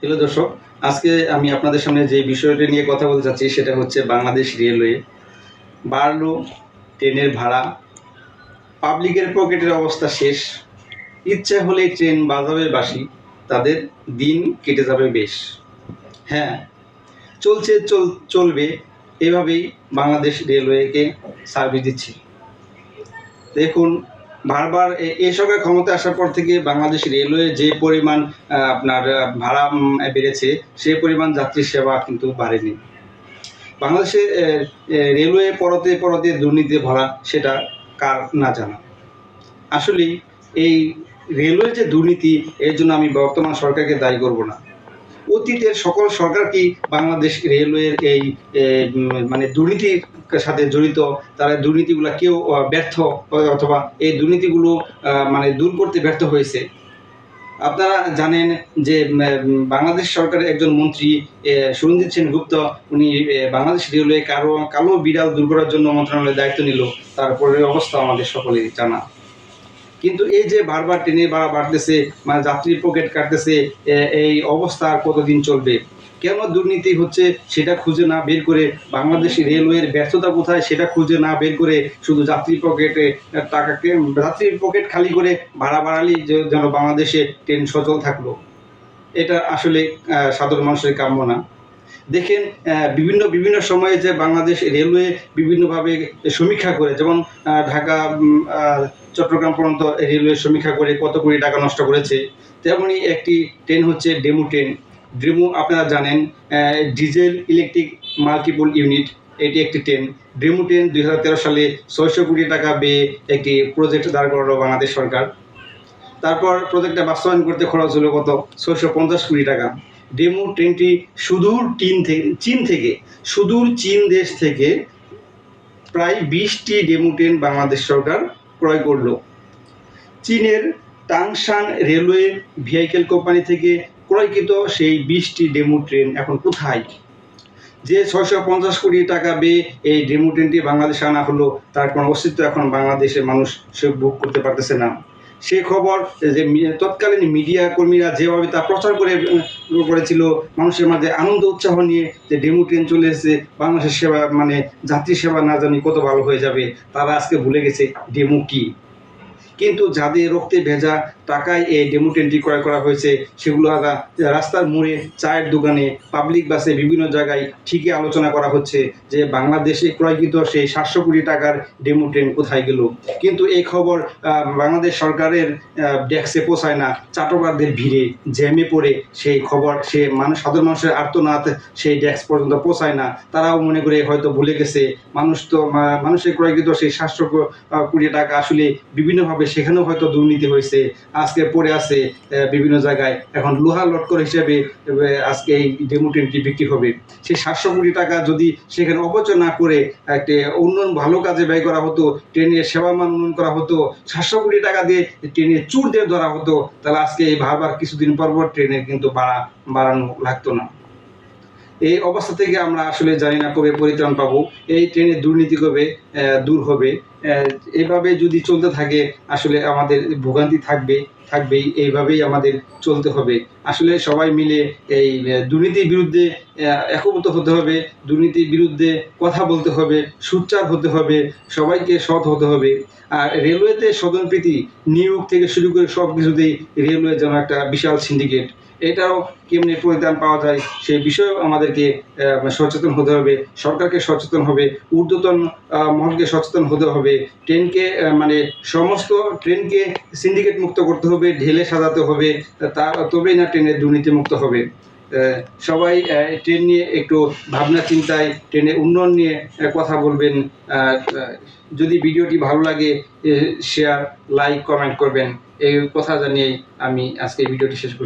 Hello দর্শক, আজকে আমি আপনাদের সামনে যে বিষয়টি নিয়ে কথা বলতে চাচ্ছি সেটা হচ্ছে বাংলাদেশ রেলওয়ে বাড়লো ট্রেনের ভাড়া, পাবলিকের পকেটের অবস্থা শেষ, ইচ্ছে হলেই ট্রেন বাজাবে বাঁশি, তাদের দিন কেটে যাবে বেশ। হ্যাঁ, চলবে এভাবেই বাংলাদেশ রেলওয়েকে সার্ভিস দিচ্ছে। দেখুন, বারবার এই সরকার ক্ষমতায় আসার পর থেকে বাংলাদেশ রেলওয়ে যে পরিমাণ আপনার ভাড়া বেড়েছে, সেই পরিমাণ যাত্রী সেবা কিন্তু বাড়েনি। বাংলাদেশে রেলওয়ে পরতে পরতে দুর্নীতিতে ভরা, সেটা কার না জানা। আসলেই এই রেলওয়ের যে দুর্নীতি, এর জন্য আমি বর্তমান সরকারকে দায়ী করব না। অতীতের সকল সরকারকেই বাংলাদেশ রেলওয়ের এই মানে দুর্নীতির সাথে জড়িত, তারা দুর্নীতিগুলো কেউ ব্যর্থ অথবা এই দুর্নীতিগুলো মানে দূর করতে ব্যর্থ হয়েছে। আপনারা জানেন যে বাংলাদেশ সরকারের একজন মন্ত্রী সুরঞ্জিত সেনগুপ্ত, উনি বাংলাদেশ রেলওয়ে কালো বিড়াল দূর করার জন্য মন্ত্রণালয়ের দায়িত্ব নিল। তারপরের অবস্থা আমাদের সকলেরই জানা। কিন্তু এই যে বারবার ট্রেনের ভাড়া বাড়তেছে, মানে যাত্রীর পকেট কাটতেছে, এই অবস্থা আর কতদিন চলবে? কেন দুর্নীতি হচ্ছে সেটা খুঁজে না বের করে, বাংলাদেশ রেলওয়ের ব্যর্থতা কোথায় সেটা খুঁজে না বের করে, শুধু যাত্রীর পকেটে টাকাকে যাত্রীর পকেট খালি করে ভাড়া বাড়ালেই যেন বাংলাদেশে ট্রেন সচল থাকলো, এটা আসলে সাধারণ মানুষের কাম্য না। দেখেন, বিভিন্ন বিভিন্ন সময়ে যে বাংলাদেশ রেলওয়ে বিভিন্নভাবে সমীক্ষা করে, যেমন ঢাকা চট্টগ্রাম পর্যন্ত রেলওয়ে সমীক্ষা করে কত কোটি টাকা নষ্ট করেছে। তেমনই একটি ট্রেন হচ্ছে ডেমু ট্রেন। ডেমু আপনারা জানেন, ডিজেল ইলেকট্রিক মাল্টিপল ইউনিট, এটি একটি ট্রেন। ডেমু ট্রেন 2013 সালে 600 কোটি টাকা ব্যয়ে একটি প্রজেক্ট দাঁড় করালো বাংলাদেশ সরকার। তারপর প্রজেক্টটা বাস্তবায়ন করতে খরচ হলো কত? 650 কোটি টাকা। ডেমু ট্রেনটি সুদূর চীন দেশ থেকে প্রায় 20টি ডেমু ট্রেন বাংলাদেশ সরকার ক্রয় করলো। চীনের টাংশান রেলওয়ে ভেহিকেল কোম্পানি থেকে ক্রয়কৃত সেই 20টি ডেমু ট্রেন এখন কোথায়? যে 650 কোটি টাকা ব্যয়ে এই ডেমু ট্রেনটি বাংলাদেশে আনা হলো, তার কোনো অস্তিত্ব এখন বাংলাদেশের মানুষ সে ভোগ করতে পারতেছে না। সে খবর যে তৎকালীন মিডিয়া কর্মীরা যেভাবে তা প্রচার করেছিল মানুষের মাঝে আনন্দ উৎসাহ নিয়ে, যে ডেমু ট্রেন চলে এসেছে, বাংলাদেশের সেবা মানে যাত্রী সেবা না জানি কত ভালো হয়ে যাবে, তারা আজকে ভুলে গেছে ডেমু কী। কিন্তু যাদের রক্তে ভেজা টাকায় এই ডেমু ট্রেনটি ক্রয় করা হয়েছে, সেগুলো রাস্তার মোড়ে, চায়ের দোকানে, পাবলিক বাসে, বিভিন্ন জায়গায় ঠিকই আলোচনা করা হচ্ছে যে বাংলাদেশে ক্রয়কৃত সেই 700 কোটি টাকার ডেমু ট্রেন কোথায় গেল। কিন্তু এই খবর বাংলাদেশ সরকারের ডেস্কে পৌঁছায় না। চাটবারদের ভিড়ে জ্যামে পড়ে সেই খবর সাধারণ মানুষের আর্তনাদ সেই ডেস্ক পর্যন্ত পৌঁছায় না। তারাও মনে করে হয়তো ভুলে গেছে, মানুষের ক্রয়কৃত সেই 700 কোটি টাকা আসলে বিভিন্নভাবে সেখানেও হয়তো দুর্নীতি হয়েছে, আজকে পড়ে আছে বিভিন্ন জায়গায়। এখন লোহা লটকর হিসেবে আজকে এই ডেমু ট্রেনটি বিক্রি হবে। সেই 700 কোটি টাকা যদি সেখানে অপচয় না করে একটা উন্নয়ন ভালো কাজে ব্যয় করা হতো, ট্রেনের সেবা মান উন্নয়ন করা হতো, 700 কোটি টাকা দিয়ে ট্রেনের চুর দিয়ে ধরা হতো, তাহলে আজকে এই বারবার কিছুদিন পর ট্রেনের কিন্তু বাড়ানো লাগতো না। এই অবস্থা থেকে আমরা আসলে জানি না কবে পরিত্রাণ পাবো, এই ট্রেনের দুর্নীতি কবে দূর হবে। এভাবে যদি চলতে থাকে আসলে আমাদের ভোগান্তি থাকবেই। এইভাবেই আমাদের চলতে হবে। আসলে সবাই মিলে এই দুর্নীতির বিরুদ্ধে একভূত হতে হবে, দুর্নীতির বিরুদ্ধে কথা বলতে হবে, সোচ্চার হতে হবে, সবাইকে সৎ হতে হবে। আর রেলওয়েতে স্বজনপ্রীতি নিয়োগ থেকে শুরু করে সব কিছুতেই রেলওয়ে যেন একটা বিশাল সিন্ডিকেট। এটাও কেমনি পরিত্রাণ পাওয়া যায় সেই বিষয়েও আমাদেরকে সচেতন হতে হবে, সরকারকে সচেতন হবে, ঊর্ধ্বতন মহলকে সচেতন হতে হবে। ট্রেনকে মানে সমস্ত ট্রেনকে সিন্ডিকেট মুক্ত করতে হবে, ঢেলে সাজাতে হবে, তবেই না ট্রেনের দুর্নীতি মুক্ত হবে। সবাই ট্রেন নিয়ে একটু ভাবনা চিন্তায় ট্রেনের উন্নয়ন নিয়ে কথা বলবেন। যদি ভিডিওটি ভালো লাগে শেয়ার, লাইক, কমেন্ট করবেন, এই কথা জানিয়েই আমি আজকে এই ভিডিওটি শেষ করছি।